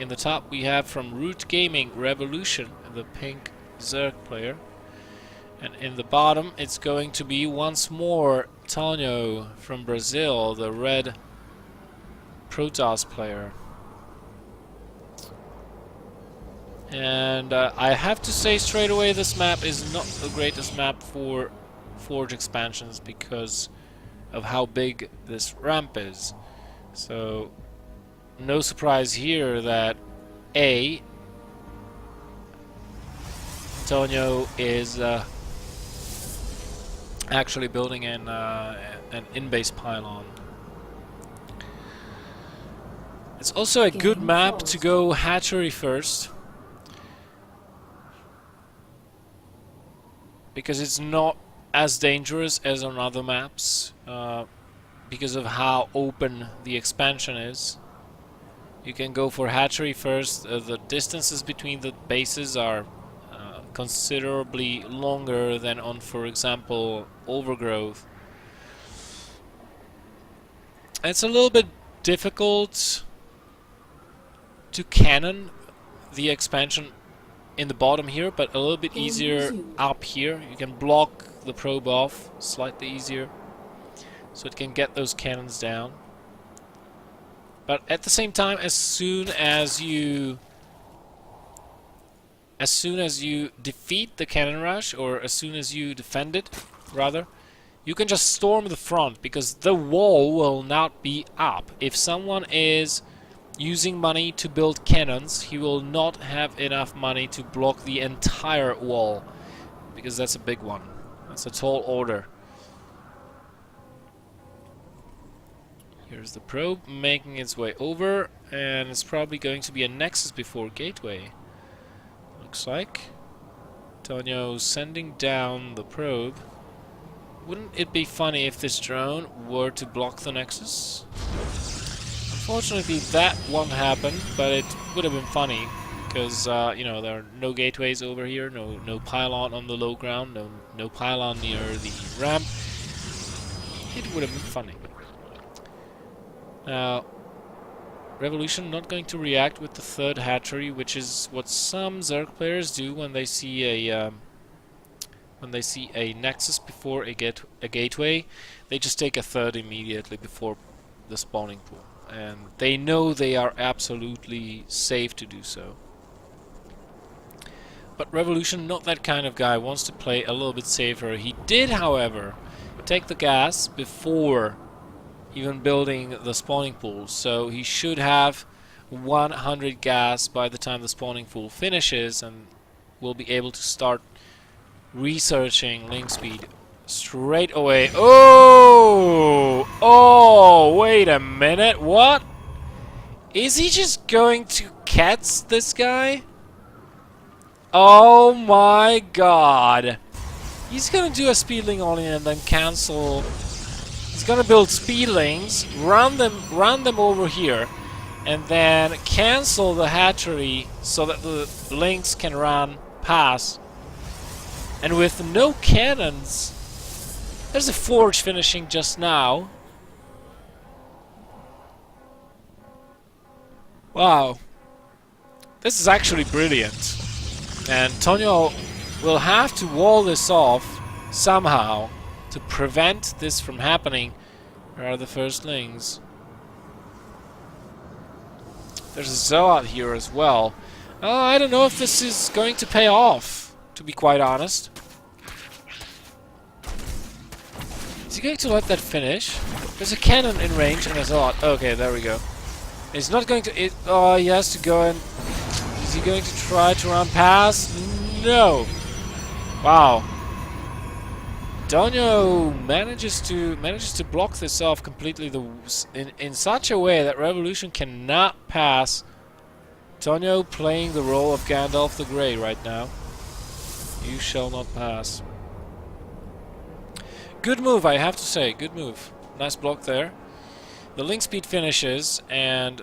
In the top we have from Root Gaming Revolution, the pink Zerg player. And in the bottom it's going to be once more Tonho from Brazil, the red Protoss player. And I have to say straight away, this map is not the greatest map for Forge expansions because of how big this ramp is. So no surprise here that Tonho is actually building an in-base pylon. It's also a good map to go hatchery first, because it's not as dangerous as on other maps, because of how open the expansion is. You can go for hatchery first. The distances between the bases are considerably longer than on, for example, Overgrowth. It's a little bit difficult to cannon the expansion in the bottom here, but a little bit easier up here. You can block the probe off slightly easier, so it can get those cannons down. But at the same time, as soon as you defeat the cannon rush, or as soon as you defend it, rather, you can just storm the front, because the wall will not be up. If someone is using money to build cannons, he will not have enough money to block the entire wall, because that's a big one. That's a tall order. Here's the probe making its way over, and it's probably going to be a nexus before gateway. Looks like Tonho sending down the probe. Wouldn't it be funny if this drone were to block the nexus? Unfortunately, that won't happen, but it would have been funny, because you know, there are no gateways over here, no pylon on the low ground, no pylon near the ramp. It would have been funny. Now, Revolution not going to react with the third hatchery, which is what some Zerg players do when they see a nexus before a gateway. They just take a third immediately before the spawning pool, and they know they are absolutely safe to do so. But Revolution, not that kind of guy, wants to play a little bit safer. He did, however, take the gas before even building the spawning pool, so he should have 100 gas by the time the spawning pool finishes, and will be able to start researching link speed straight away. Oh, wait a minute, what? Is he just going to catch this guy? Oh my god. He's gonna do a speedling only and then cancel. He's gonna build speedlings, run them over here, and then cancel the hatchery so that the links can run past. And with no cannons, there's a forge finishing just now. Wow, this is actually brilliant. And Tonho will have to wall this off somehow to prevent this from happening. Where are the first lings? There's a Zoat here as well. I don't know if this is going to pay off, to be quite honest. Is he going to let that finish? There's a cannon in range and a Zoat. Okay, there we go. He's not going to... oh, he has to go in. Is he going to try to run past? No! Wow. Tonho manages to block this off completely in such a way that Revolution cannot pass. Tonho playing the role of Gandalf the Grey right now. You shall not pass. Good move, I have to say. Good move. Nice block there. The link speed finishes, and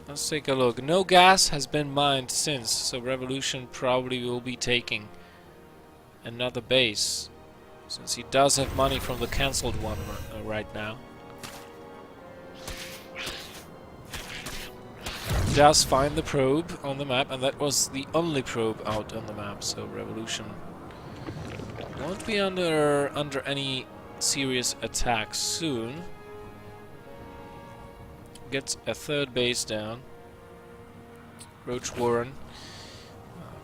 let's take a look. No gas has been mined since, so Revolution probably will be taking another base, since he does have money from the cancelled one right now. does find the probe on the map, and that was the only probe out on the map, so Revolution won't be under any serious attack soon. Gets a third base down. Roach Warren.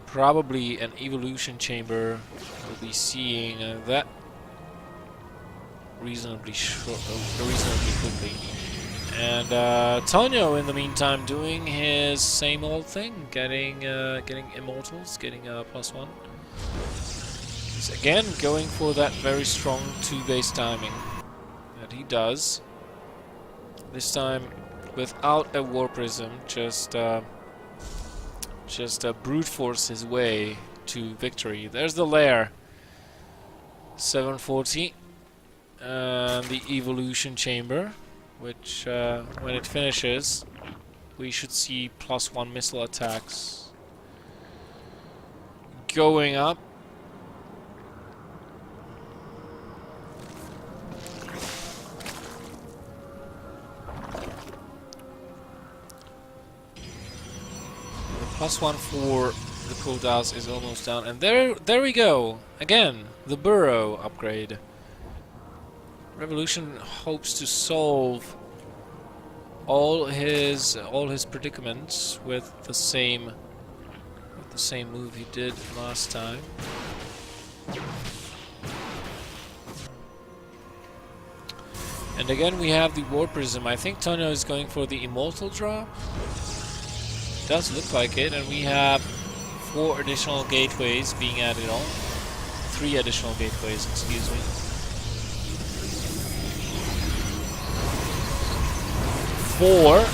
Probably an evolution chamber. We'll be seeing that reasonably quickly. And Tonho, in the meantime, doing his same old thing, getting immortals, getting +1. He's again going for that very strong 2-base timing that he does. This time without a War Prism, just brute force his way to victory. There's the lair. 740. And the evolution chamber, which when it finishes, we should see +1 missile attacks going up. +1 for the Protoss is almost down, and there we go again. The burrow upgrade. Revolution hopes to solve all his predicaments with the same move he did last time. And again we have the War Prism. I think Tonho is going for the Immortal drop. Does look like it, and we have 4 additional gateways being added on. 3 additional gateways, excuse me. 4,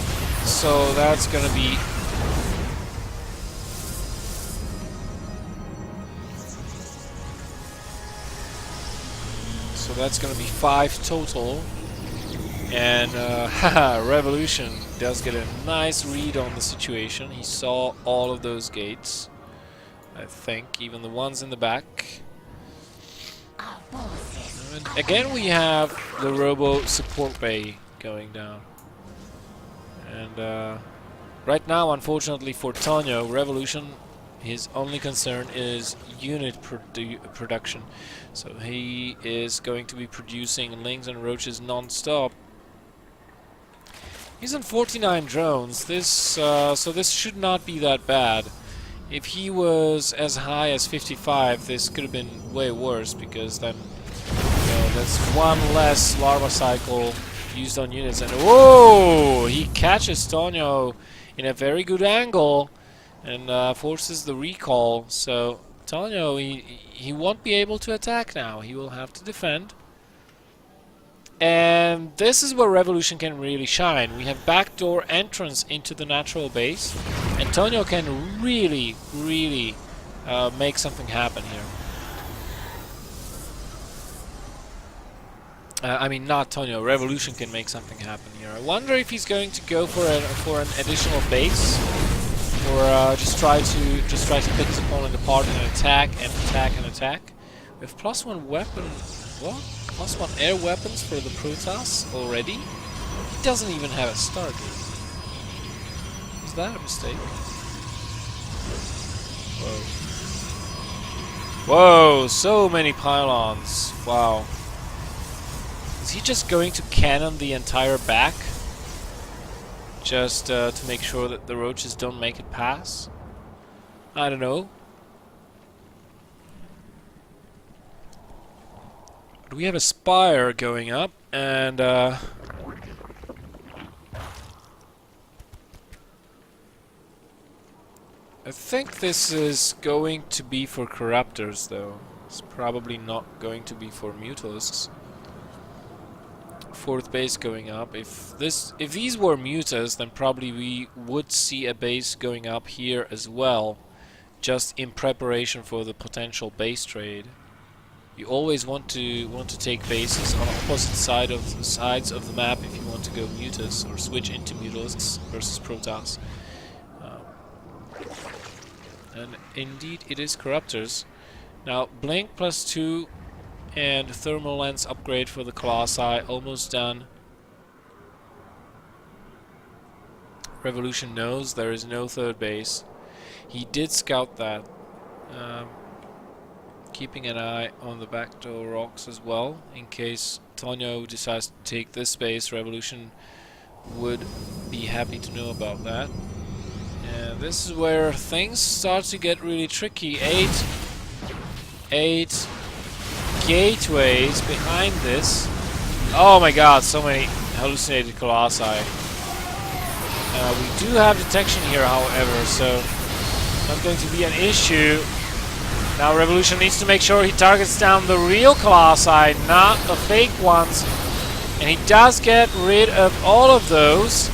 so that's gonna be that's gonna be 5 total. And Revolution does get a nice read on the situation. He saw all of those gates, I think, even the ones in the back. And again we have the Robo support bay going down. And right now, unfortunately for Tonho, Revolution, his only concern is unit production. So he is going to be producing Lings and Roaches non-stop. He's on 49 drones. So this should not be that bad. If he was as high as 55, this could have been way worse, because then that's one less larva cycle used on units. And whoa! He catches Tonho in a very good angle and forces the recall. So Tonho, he won't be able to attack now. He will have to defend. And this is where Revolution can really shine. We have backdoor entrance into the natural base, and Tonho can really make something happen here. I mean, not Tonho. Revolution can make something happen here. I wonder if he's going to go for an additional base, or just try to pick his opponent apart and attack and attack and attack. We have +1 weapon. What? +1 air weapons for the Protoss already? He doesn't even have a Stargate. Is that a mistake? Whoa. Whoa, so many pylons. Wow. Is he just going to cannon the entire back? Just to make sure that the Roaches don't make it pass? I don't know. But we have a Spire going up, and I think this is going to be for Corruptors, though. It's probably not going to be for Mutalisks. 4th base going up. If these were Mutas, then probably we would see a base going up here as well, just in preparation for the potential base trade. You always want to take bases on opposite sides of the map if you want to go Mutas or switch into Mutalisks versus Protoss. And indeed, it is Corruptors. Now, Blink +2 and Thermal Lens upgrade for the Colossi, almost done. Revolution knows there is no third base. He did scout that. Keeping an eye on the backdoor rocks as well, in case Tonho decides to take this base. Revolution would be happy to know about that. And this is where things start to get really tricky. Eight gateways behind this. Oh my god, so many hallucinated colossi. We do have detection here, however, so not going to be an issue. Now Revolution needs to make sure he targets down the real colossi, not the fake ones. And he does get rid of all of those.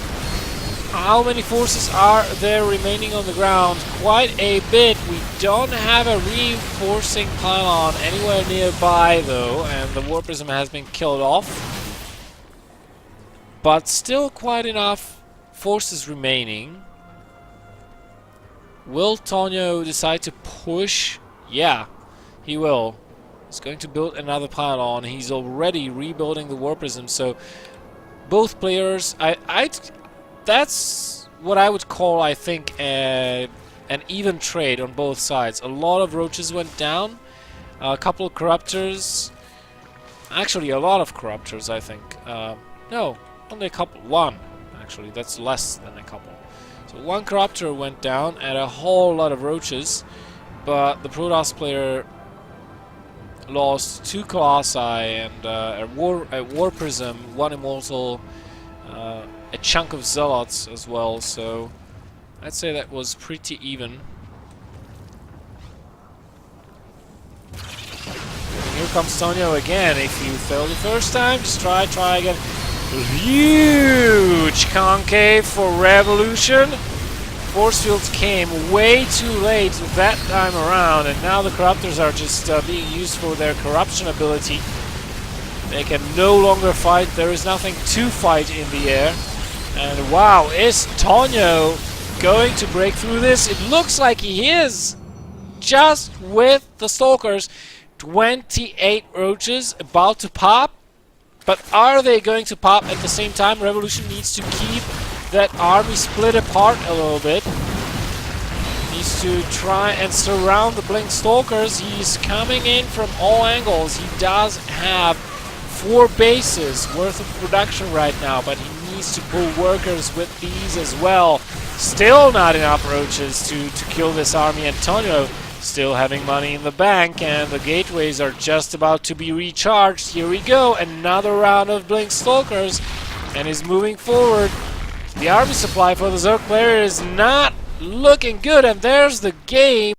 How many forces are there remaining on the ground? Quite a bit. We don't have a reinforcing pylon anywhere nearby though, and the War Prism has been killed off. But still quite enough forces remaining. Will Tonho decide to push? Yeah, he will. He's going to build another pylon. He's already rebuilding the War Prism, so both players, that's what I would call, I think, an even trade on both sides. A lot of roaches went down, a couple of corruptors, actually a lot of corruptors, I think. No, only a couple, one actually, that's less than a couple. So one corruptor went down and a whole lot of roaches. But the Protoss player lost 2 colossi and a war prism, 1 immortal, a chunk of zealots as well. So I'd say that was pretty even. And here comes Tonho again. If you failed the first time, just try again. Huge concave for Revolution. Force fields came way too late that time around, and now the corruptors are just being used for their corruption ability. They can no longer fight. There is nothing to fight in the air. And wow, is Tonho going to break through this? It looks like he is. Just with the Stalkers, 28 roaches about to pop. But are they going to pop at the same time? Revolution needs to keep that army split apart a little bit. Needs to try and surround the Blink Stalkers. He's coming in from all angles. He does have 4 bases worth of production right now, but he needs to pull workers with these as well. Still not enough roaches to kill this army, and Tonho still having money in the bank, and the gateways are just about to be recharged. Here we go, another round of Blink Stalkers, and he's moving forward. The army supply for the Zerg player is not looking good, and there's the game.